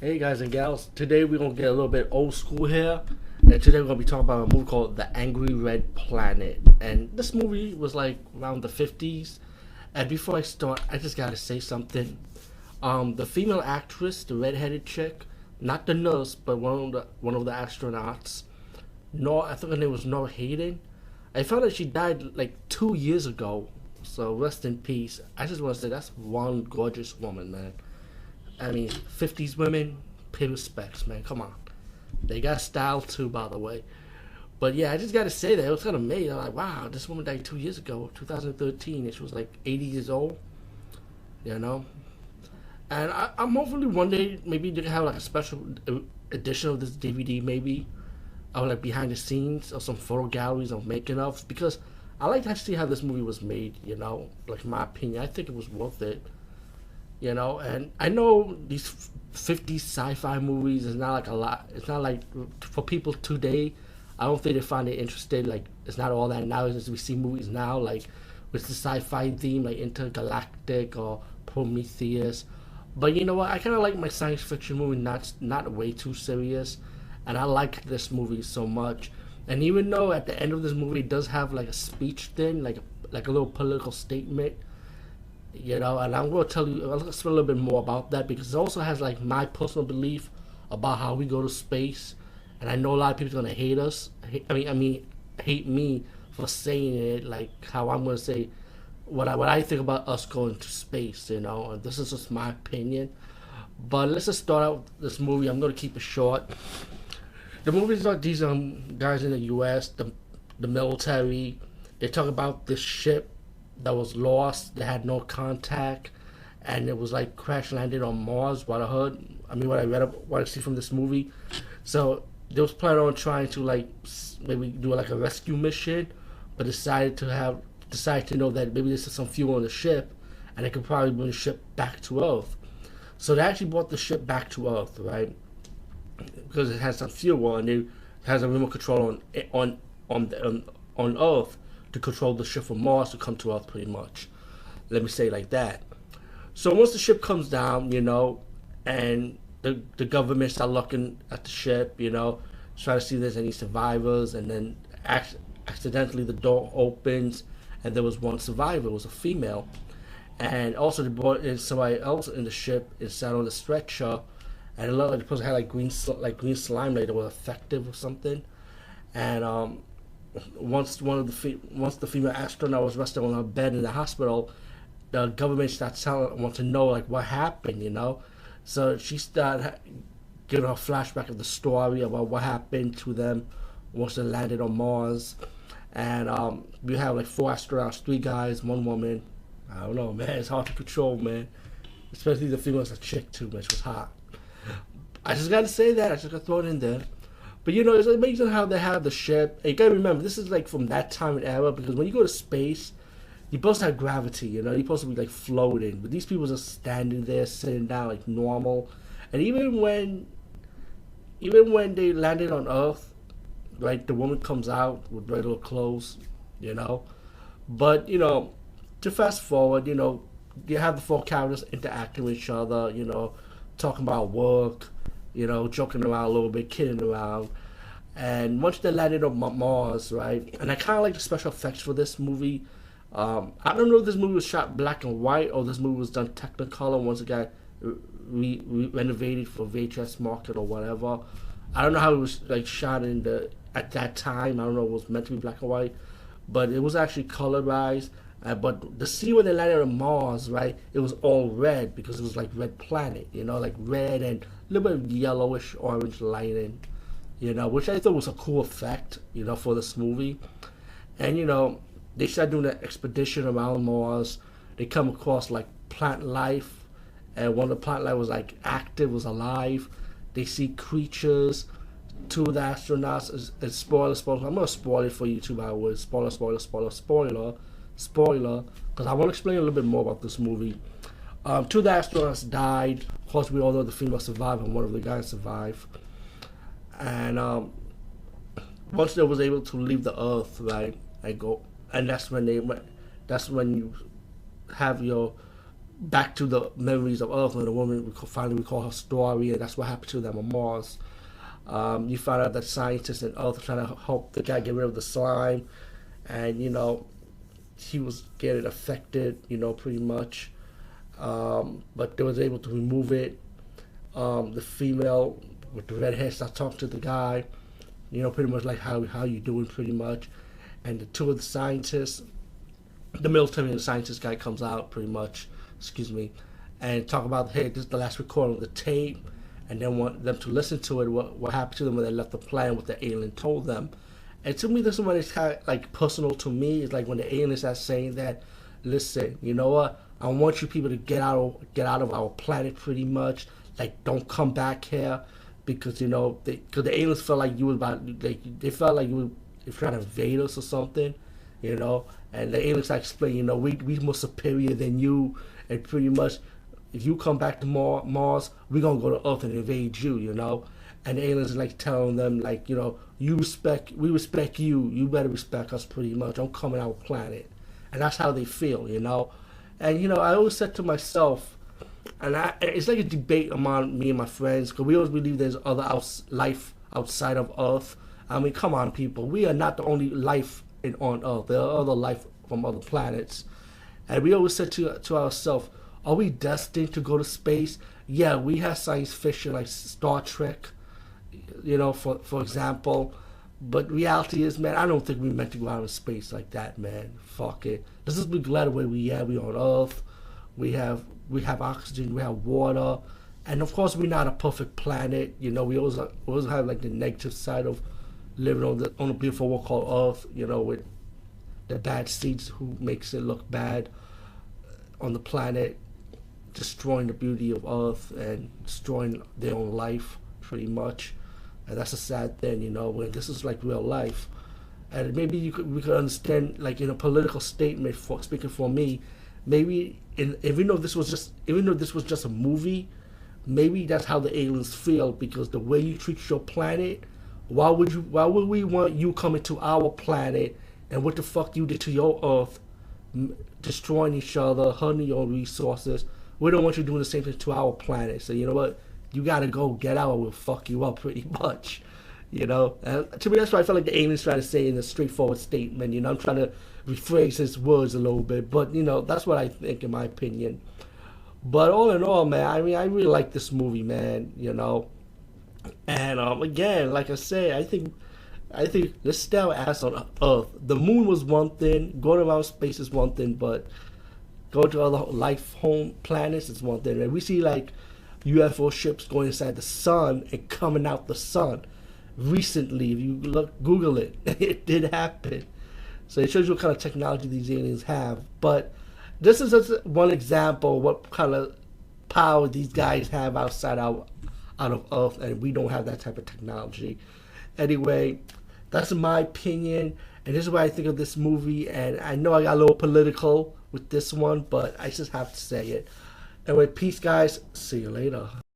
Hey guys and gals, today we're gonna get a little bit old school here, and today we're gonna be talking about a movie called The Angry Red Planet. And this movie was like around the 50s. And before I start, I just gotta say something. The female actress, the redheaded chick, not the nurse, but one of the astronauts. No, I think her name was Nora Hayden. I found out she died like 2 years ago. So rest in peace. I just want to say that's one gorgeous woman, man. I mean, 50s women, pay respects, man. Come on. They got style too, by the way. But yeah, I just got to say that. It was kind of amazing. I'm like, wow, this woman died 2 years ago, 2013, and she was like 80 years old, you know? And I'm hopefully one day maybe they can have like a special edition of this DVD, maybe, or like behind the scenes or some photo galleries of making ofs, because I like to see how this movie was made, you know? Like, in my opinion, I think it was worth it. And I know these 50s sci-fi movies is not like a lot. It's not like for people today. I don't think they find it interesting. Like, it's not all that now as we see movies now, like with the sci-fi theme, like Intergalactic or Prometheus. But you know what? I kind of like my science fiction movie not way too serious, and I like this movie so much. And even though at the end of this movie it does have like a speech thing, like a little political statement, and I'm going to tell you a little bit more about that because it also has like my personal belief about how we go to space, and I know a lot of people are going to hate us. Hate me for saying it, like how I'm going to say what I think about us going to space. And this is just my opinion. But let's just start out this movie. I'm going to keep it short. The movie is about these guys in the U.S., the military. They talk about this ship that was lost. They had no contact, and it was like crash landed on Mars. What I heard, what I read, what I see from this movie. So they was planning on trying to like maybe do like a rescue mission, but decided to know that maybe there's some fuel on the ship, and they could probably bring the ship back to Earth. So they actually brought the ship back to Earth, right? Because it has some fuel and it has a remote control on Earth to control the ship from Mars to come to Earth, pretty much. Let me say it like that. So once the ship comes down, and the government start looking at the ship, trying to see if there's any survivors, and then accidentally the door opens, and there was one survivor. It was a female, and also they brought in somebody else in the ship and sat on the stretcher, and it looked like the person had like green slime, like it was effective or something, and once the female astronaut was resting on her bed in the hospital, the government want to know like what happened. So she started giving her a flashback of the story about what happened to them once they landed on Mars, and we have like 4 astronauts, 3 guys, 1 woman. I don't know, man. It's hard to control, man. Especially the female's a chick too, man. She was hot. I just gotta say that. I just gotta throw it in there. But it's amazing how they have the ship. And you gotta remember, this is like from that time and era, because when you go to space, you're supposed to have gravity, you're supposed to be like floating. But these people are just standing there, sitting down like normal. And even when they landed on Earth, like the woman comes out with regular clothes, But, to fast forward, you have the 4 characters interacting with each other, talking about work, joking around a little bit, kidding around. And once they landed on Mars, right? And I kind of like the special effects for this movie. I don't know if this movie was shot black and white or this movie was done Technicolor once it got renovated for VHS market or whatever. I don't know how it was like shot at that time. I don't know if it was meant to be black and white, but it was actually colorized. But the scene where they landed on Mars, right, it was all red because it was like red planet, like red and a little bit of yellowish orange lighting, which I thought was a cool effect, for this movie. And, they start doing an expedition around Mars. They come across like plant life, and one of the plant life was like active, was alive. They see creatures. 2 of the astronauts, and spoiler, I'm going to spoil it for you too, by the way. Spoiler, because I want to explain a little bit more about this movie. 2 of the astronauts died. Of course, we all know the female survived and one of the guys survived. And once they was able to leave the Earth, right, and that's when you have back to the memories of Earth when the woman finally recall her story, and that's what happened to them on Mars. You find out that scientists on Earth are trying to help the guy get rid of the slime, and he was getting affected, pretty much. But they was able to remove it. The female with the red hair starts talking to the guy, pretty much like how you doing, pretty much. And the two of the scientists, the military and the scientist guy comes out, pretty much, excuse me, and talk about, hey, this is the last recording of the tape, and then want them to listen to it, what happened to them when they left the planet, what the alien told them. And to me, this is when it's kind of like personal to me. It's like when the aliens are saying that, listen, you know what? I want you people to get out of our planet, pretty much. Like, don't come back here, because because the aliens felt like you was about, they felt like you were trying to invade us or something, And the aliens explain, we more superior than you, and pretty much, if you come back to Mars, we're gonna go to Earth and invade you, And the aliens like telling them, like, we respect you, you better respect us, pretty much. Don't come on our planet, and that's how they feel, And I always said to myself, and it's like a debate among me and my friends, because we always believe there's other life outside of Earth. I mean, come on, people, we are not the only life on Earth. There are other life from other planets, and we always said to ourselves, are we destined to go to space? Yeah, we have science fiction like Star Trek, for example. But reality is, man, I don't think we're meant to go out in space like that, man. Fuck it. Let's just be glad where we are. We on Earth. We have oxygen. We have water, and of course, we're not a perfect planet. We always have like the negative side of living on a beautiful world called Earth. With the bad seeds who makes it look bad on the planet, destroying the beauty of Earth and destroying their own life, pretty much. And that's a sad thing, when this is like real life. And maybe we could understand, like in a political statement, speaking for me, maybe even though this was just a movie, maybe that's how the aliens feel, because the way you treat your planet, why would we want you coming to our planet, and what the fuck you did to your Earth, destroying each other, hurting your resources. We don't want you doing the same thing to our planet. So you know what? You gotta go get out, or we'll fuck you up, pretty much. To me, that's what I felt like the aliens trying to say in a straightforward statement. I'm trying to rephrase his words a little bit, but that's what I think, in my opinion. But all in all, man, I mean, I really like this movie, man. And again, like I say, I think let's stay our ass on Earth. The moon was one thing, going around space is one thing, but going to other life home planets is one thing. And we see like UFO ships going inside the sun and coming out the sun. Recently, if you Google it, it did happen. So it shows you what kind of technology these aliens have. But this is just one example of what kind of power these guys have out of Earth, and we don't have that type of technology. Anyway, that's my opinion, and this is what I think of this movie. And I know I got a little political with this one, but I just have to say it. Anyway, peace, guys. See you later.